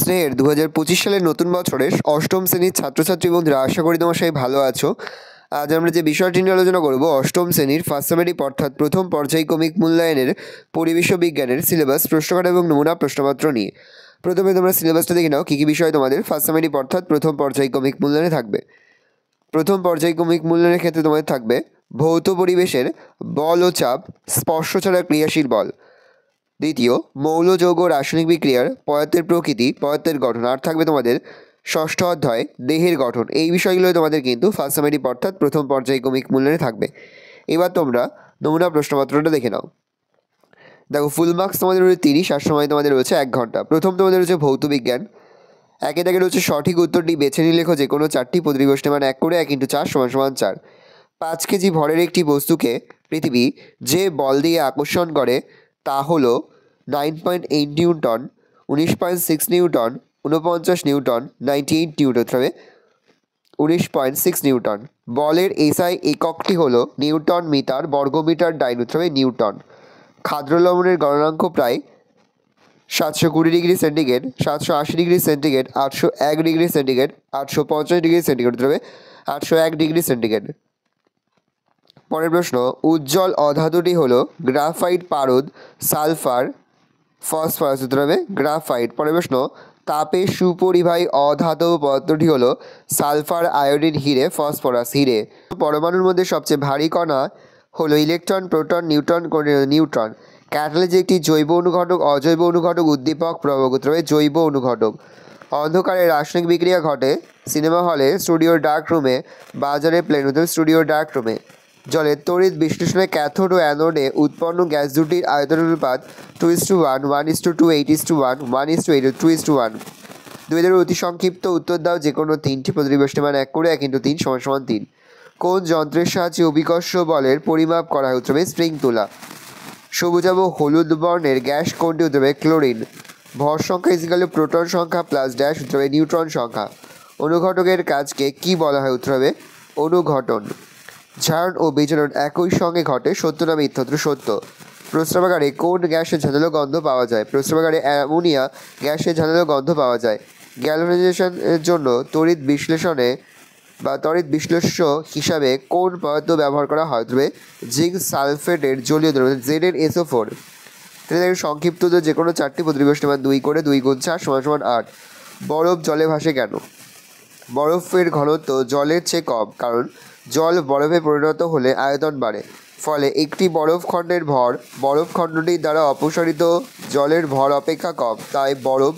স্নেহের 2025 সালের নতুন বছরের অষ্টম শ্রেণীর ছাত্রছাত্রী বন্ধুরা, আশা করি তোমার সবাই ভালো আছো। আজ আমরা যে বিষয়টি নিয়ে আলোচনা করব অষ্টম শ্রেণীর ফার্স্ট সামেটিক অর্থাৎ প্রথম পর্যায়ক্রমিক মূল্যায়নের পরিবেশ বিজ্ঞানের সিলেবাস, প্রশ্নকাঠ এবং নমুনা প্রশ্নপত্র নিয়ে। প্রথমে তোমরা সিলেবাসটা দেখে নাও কী কী বিষয় তোমাদের ফার্স্ট সামেটিক অর্থাৎ প্রথম পর্যায়ক্রমিক মূল্যায়নে থাকবে। প্রথম পর্যায়ক্রমিক মূল্যায়নের ক্ষেত্রে তোমাদের থাকবে ভৌত পরিবেশের বল ও চাপ, স্পর্শ ছাড়া ক্রিয়াশীল বল। দ্বিতীয়, মৌল যৌগ রাসায়নিক বিক্রিয়ার পদার্থের প্রকৃতি, পদার্থের গঠন। আর থাকবে তোমাদের ষষ্ঠ অধ্যায় দেহের গঠন। এই বিষয়গুলো তোমাদের কিন্তু ফার্স্ট সামেটিক অর্থাৎ প্রথম পর্যায়ক্রমিক মূল্যায়নে থাকবে। এবার তোমরা নমুনা প্রশ্নপত্রটা দেখে নাও। দেখো, ফুল মার্কস তোমাদের রয়েছে 30, আর সময় তোমাদের রয়েছে 1 ঘন্টা। প্রথম তোমাদের রয়েছে ভৌত বিজ্ঞান। একে দাগে রয়েছে সঠিক উত্তরটি বেছে নিয়ে লেখো যে কোনো 4টি প্রতিপ্রশ্নের মান 1 করে 1 × 4 = 4। 5 কেজি ভরের একটি বস্তুকে পৃথিবী যে বল দিয়ে আকর্ষণ করে তা হলো 9.8 নিউটন, 19.6 নিউটন, 49 নিউটন, 98 নিউটন, তবে 19.6 নিউটন। বলের এসআই এককটি হলো নিউটন মিটার বর্গমিটার ডাইনুত্রমে নিউটন। খাদ্য লবণের গণনাঙ্ক প্রায় 720 degree centigrade, 780 degree centigrade, 801 degree centigrade, 850 degree centigrade, তবে 801 ডিগ্রি সেন্টিগ্রেড। পরের প্রশ্ন, উজ্জ্বল অধাতুটি হলো গ্রাফাইট, পারদ, সালফার, ফসফরাস, উত্তর হবে গ্রাফাইট। পরের প্রশ্ন, তাপে সুপরিবাহী অধাতব পদার্থটি হলো সালফার, আয়োডিন, হিরে, ফসফরাস, হিরে। পরমাণুর মধ্যে সবচেয়ে ভারী কণা হলো ইলেকট্রন, প্রোটন, নিউট্রন। ক্যাটালিজ একটি জৈব অনুঘটক, অজৈব অনুঘটক, উদ্দীপক, প্রভাবক, উত্তর হবে জৈব অনুঘটক। অন্ধকারে রাসায়নিক বিক্রিয়া ঘটে সিনেমা হলে, স্টুডিওর ডার্ক রুমে, বাজারে, প্লেন, উত্তর স্টুডিওর ডার্ক রুমে। জলের তড়িৎ বিশ্লেষণে ক্যাথোড ও অ্যানোডে উৎপন্ন গ্যাস দুটির আয়তন অনুপাত 2:1, 1:2, 8:1, 1:8, 2:1। 2000 অতি সংক্ষিপ্ত উত্তর দাও যে কোনো 3টি প্রতিপ্রশ্নের মান 1 করে 1 × 3 = 3। কোন যন্ত্রের সাহায্যে অভিকর্ষ বলের পরিমাপ করা হয়? উত্তর হবে স্প্রিং তোলা। সবুজাভ হলুদ বর্ণের গ্যাস কোনটি? উত্তর হবে ক্লোরিন। ভর সংখ্যা ইজিক্যাল টু প্রোটন সংখ্যা প্লাস ড্যাশ, উত্তর হবে নিউট্রন সংখ্যা। অনুঘটকের কাজকে কি বলা হয়? উত্তর হবে অনুঘটন। ঝারণ ও বিজারণ একই সঙ্গে ঘটে, সত্য না মিথ্যা? উত্তর সত্য। প্রস্রাবাগারে কোন গ্যাসের ঝাঁঝালো গন্ধ পাওয়া যায়? প্রস্রাবাগারে অ্যামোনিয়া গ্যাসের ঝাঁঝালো গন্ধ পাওয়া যায়। গ্যালভানাইজেশনের জন্য তড়িৎ বিশ্লেষ্য হিসাবে কোন পদার্থ ব্যবহার করা হয়? তবে জিঙ্ক সালফেটের জলীয় দ্রব্য ZnSO4। সংক্ষিপ্ত যে কোনো 4টি প্রতিপ্রশ্নের মান 2 করে 2 × 4 = 8। বরফ জলে ভাসে কেন? বরফের ঘনত্ব জলের চেয়ে কম, কারণ জল বরফে পরিণত হলে আয়তন বাড়ে। ফলে একটি বরফখণ্ডের ভর বরফখণ্ডটির দ্বারা অপসারিত জলের ভর অপেক্ষা কম, তাই বরফ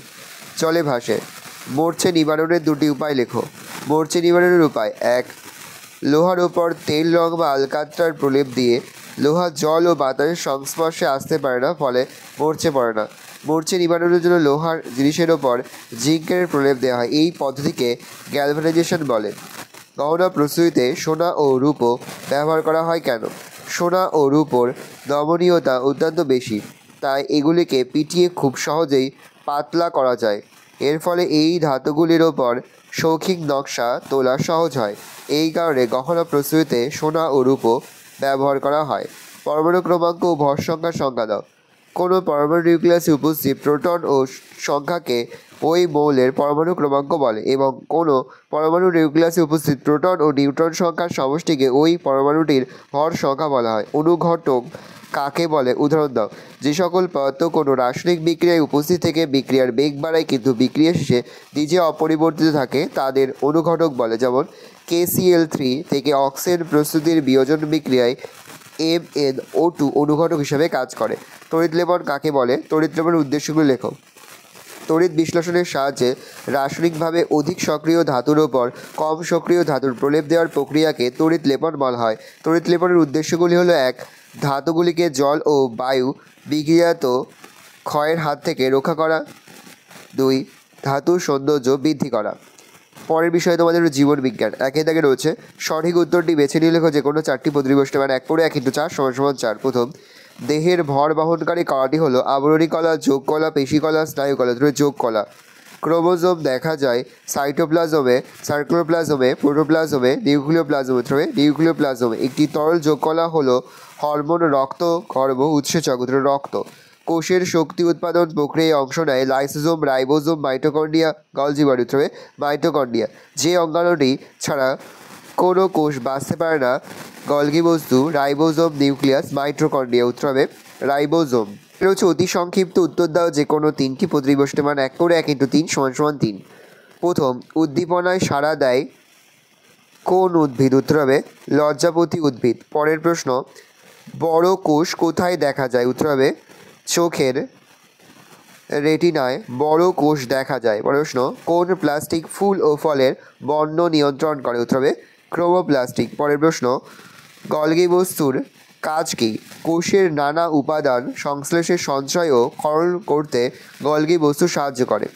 জলে ভাসে। মরচে নিবারণের 2টি উপায় লেখো। মরচে নিবারণের উপায়: 1. লোহার ওপর তেল, রং বা আলকাতরার প্রলেপ দিয়ে লোহা জল ও বাতাসের সংস্পর্শে আসতে পারে না, ফলে মরচে পড়ে না। মরচে নিবারণের জন্য লোহার জিনিসের ওপর জিঙ্কের প্রলেপ দেওয়া হয়। এই পদ্ধতিকে গ্যালভানাইজেশন বলে। গহনা প্রস্তুতিতে সোনা ও রূপো ব্যবহার করা হয় কেন? সোনা ও রূপোর নমনীয়তা অত্যন্ত বেশি, তাই এগুলিকে পিটিয়ে খুব সহজেই পাতলা করা যায়। এর ফলে এই ধাতুগুলির ওপর শৌখিন নকশা তোলা সহজ হয়। এই কারণে গহনা প্রস্তুতিতে সোনা ও রূপো ব্যবহার করা হয়। পরমাণু ক্রমাঙ্ক ও ভর সংখ্যা দাও। কোনো পরমাণু নিউক্লিয়াসে উপস্থিত প্রোটন ও সংখ্যাকে ওই মৌলের পরমাণু ক্রমাঙ্ক বলে, এবং কোনো পরমাণু নিউক্লিয়াসে উপস্থিত প্রোটন ও নিউট্রন সংখ্যার সমষ্টিকে ওই পরমাণুটির ভর সংখ্যা বলা হয়। অনুঘটক কাকে বলে? উদাহরণ দাও। যে সকল পদার্থ কোনো রাসায়নিক বিক্রিয়ায় উপস্থিত থেকে বিক্রিয়ার বেগ বাড়ায় কিন্তু বিক্রিয়া শেষে নিজে অপরিবর্তিত থাকে তাদের অনুঘটক বলে। যেমন KCl3 থেকে অক্সিজেন প্রস্তুতির বিয়োজন বিক্রিয়ায় MnO2 অনুঘটক হিসাবে কাজ করে। তড়িৎ লেপন কাকে বলে? তড়িৎ লেপনের উদ্দেশ্যগুলি লেখো। তড়িৎ বিশ্লেষণের সাহায্যে রাসায়নিকভাবে অধিক সক্রিয় ধাতুর ওপর কম সক্রিয় ধাতুর প্রলেপ দেওয়ার প্রক্রিয়াকে তড়িৎ লেপন বলা হয়। তড়িৎ লেপনের উদ্দেশ্যগুলি হলো: 1. ধাতুগুলিকে জল ও বায়ু বিক্রিয়াত ক্ষয়ের হাত থেকে রক্ষা করা। 2. ধাতুর সৌন্দর্য বৃদ্ধি করা। পরের বিষয়ে তোমাদের জীবন বিজ্ঞান। একে দাগে রয়েছে সঠিক উত্তরটি বেছে নিয়ে লেখো যে কোনো 4টি প্রতিপ্রশ্নের মান 1 করে 1 × 4 = 4। প্রথম, দেহের ভর বহনকারী কলাটি হলো আবরণী কলা, যোগ কলা, পেশি কলা, স্নায়ু কলা, যোগ কলা। ক্রোমোজোম দেখা যায় সাইটোপ্লাজমে, সার্কুলোপ্লাজমে, প্রোটোপ্লাজমে, নিউক্লিওপ্লাজমে। একটি তরল যোগ কলা হলো হরমোন, রক্ত, গর্ভ, উৎসেচক, রক্ত। কোষের শক্তি উৎপাদন প্রক্রিয়ায় অংশ নেয় lysosome, ribosome, mitochondria, Golgi body, উত্তর হবে মাইটোকন্ড্রিয়া। যে অঙ্গাণুটি ছাড়া কোনো কোষ বাঁচতে পারে না, গলগি বস্তু, রাইবোজোম, নিউক্লিয়াস, মাইটোকন্ড্রিয়া, উত্তর হবে রাইবোজোম। এটা হচ্ছে অতি সংক্ষিপ্ত উত্তর দাও যে কোনো তিনটি প্রতিটি প্রশ্নের মান 1 করে 1 × 3 = 3। প্রথম, উদ্দীপনায় সাড়া দেয় কোন উদ্ভিদ, উত্তর হবে লজ্জাপতি উদ্ভিদ। পরের প্রশ্ন, বড় কোষ কোথায় দেখা যায়, উত্তর হবে চোখের রেটিনায় বড় কোষ দেখা যায়। পরের প্রশ্ন, কোন প্লাস্টিক ফুল ও ফলের বর্ণ নিয়ন্ত্রণ করে, উত্তর হবে ক্রোমোপ্লাস্টিক। পরের প্রশ্ন, গলগি বস্তুর কাজ কি? কোষের নানা উপাদান সংশ্লেষের সঞ্চয় ও ক্ষরণ করতে গলগি বস্তু সাহায্য করে।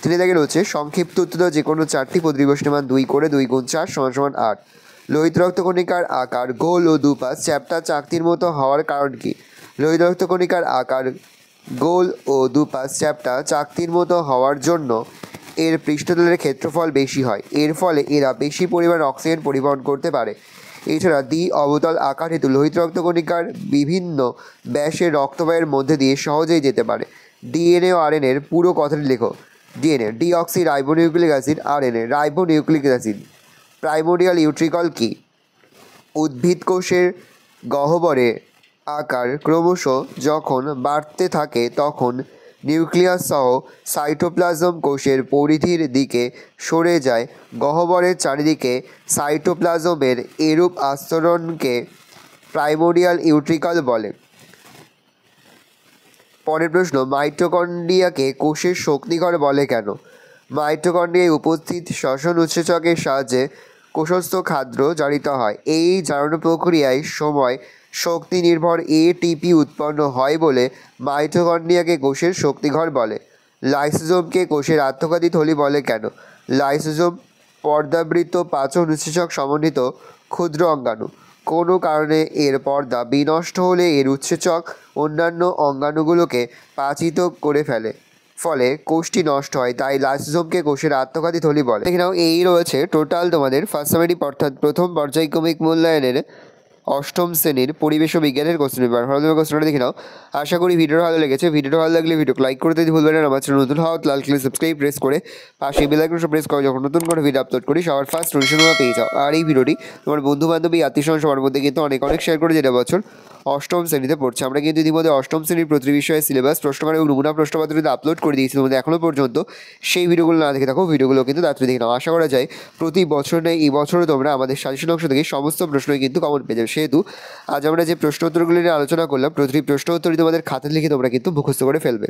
তিনি দেখে রয়েছে সংক্ষিপ্ত উত্তর যে কোনো চারটি প্রতিটি প্রশ্নের মান 2 করে 2 × 4 = 8। লোহিত রক্তকণিকার আকার গোল ও দুপাশ চ্যাপ্টা চাকতির মতো হওয়ার কারণ কি? লোহিত রক্তকণিকার আকার গোল ও দুপাশ চ্যাপ্টা চাকতির মতো হওয়ার জন্য এর পৃষ্ঠতলের ক্ষেত্রফল বেশি হয়। এর ফলে এরা বেশি পরিমাণ অক্সিজেন পরিবহন করতে পারে। এছাড়া দ্বি অবতল আকার হেতু লোহিত রক্তকণিকার বিভিন্ন ব্যাসের রক্তবাহের মধ্যে দিয়ে সহজেই যেতে পারে। ডিএনএ ও আরএনএর পুরো কথাটি লেখো। DNA deoxyribonucleic acid, RNA ribonucleic acid. Primordial utricle কি? উদ্ভিদ কোষের গহ্বরের আকার ক্রমশ যখন বাড়তে থাকে তখন নিউক্লিয়াস সহ সাইটোপ্লাজম কোষের পরিধির দিকে সরে যায়। গহ্বরের চারিদিকে সাইটোপ্লাজমের এরূপ আস্তরণকে প্রাইমোরিয়াল ইউট্রিকল বলে। পরের প্রশ্ন, মাইটোকন্ড্রিয়াকে কোষের শক্তিঘর বলে কেন? মাইটোকন্ড্রিয়ায় উপস্থিত শ্বসন উৎসেচকের সাহায্যে কোষস্থ খাদ্য জারিত হয়। এই জারণ প্রক্রিয়ায় সময় শক্তি নির্ভর এটিপি উৎপন্ন হয় বলে মাইটোকন্ড্রিয়াকে কোষের শক্তিঘর বলে। লাইসোজোমকে কোষের আত্মঘাতী থলি বলে কেন? লাইসোজোম পর্দাবৃত পাচন উৎসেচক সমন্বিত ক্ষুদ্র অঙ্গাণু। কোনো কারণে এর পর্দা বিনষ্ট হলে এর উৎসেচক অন্যান্য অঙ্গাণুগুলোকে পাচিত করে ফেলে, ফলে কোষটি নষ্ট হয়, তাই লাইসোজোমকে কোষের আত্মঘাতী থলি বলে। দেখে নাও, এই রয়েছে টোটাল তোমাদের ফার্স্ট সামেটিভ অর্থাৎ প্রথম পর্যায়ক্রমিক মূল্যায়নের অষ্টম শ্রেণীর পরিবেশ ও বিজ্ঞানের কোশ্চেন পেপার। ভালো করে কোশ্চেনটা দেখে নাও। আশা করি ভিডিওটা ভালো লেগেছে। ভিডিওটা ভালো লাগলে ভিডিওকে লাইক করতে ভুলবেন না। আমার চ্যানেল নতুন হওয়া লাল ক্লিক সাবস্ক্রাইব প্রেস করে পাশে বেল আইকনটা প্রেস করে যখন নতুন করে ভিডিও আপলোড করি সবার ফার্স্ট নোটিফিকেশন পেয়ে যাও। আর এই ভিডিওটি তোমার বন্ধু বান্ধবী আত্মীয়স্বজন সবার মধ্যে কিন্তু অনেক শেয়ার করে, যেটা বছর অষ্টম শ্রেণীতে পড়ছে। আমরা কিন্তু ইতিমধ্যে অষ্টম শ্রেণীর প্রতি বিষয়ে সিলেবাস প্রশ্নকার এবং নমুনা প্রশ্নপত্র কিন্তু আপলোড করে দিয়েছি। তোমাদের এখনও পর্যন্ত সেই ভিডিওগুলো না দেখে থাকো, ভিডিওগুলো কিন্তু তাড়াতাড়ি দেখে নাও। আশা করা যায় প্রতি বছর নেই এই বছরও তোমরা আমাদের সাজেশন অংশ থেকে সমস্ত প্রশ্নই কিন্তু কমন পেয়ে যাবে। সেহেতু আজ আমরা যে প্রশ্ন উত্তরগুলি নিয়ে আলোচনা করলাম, প্রতিটি প্রশ্ন উত্তরই তোমাদের খাতা লিখে তোমরা কিন্তু মুখস্থ করে ফেলবে।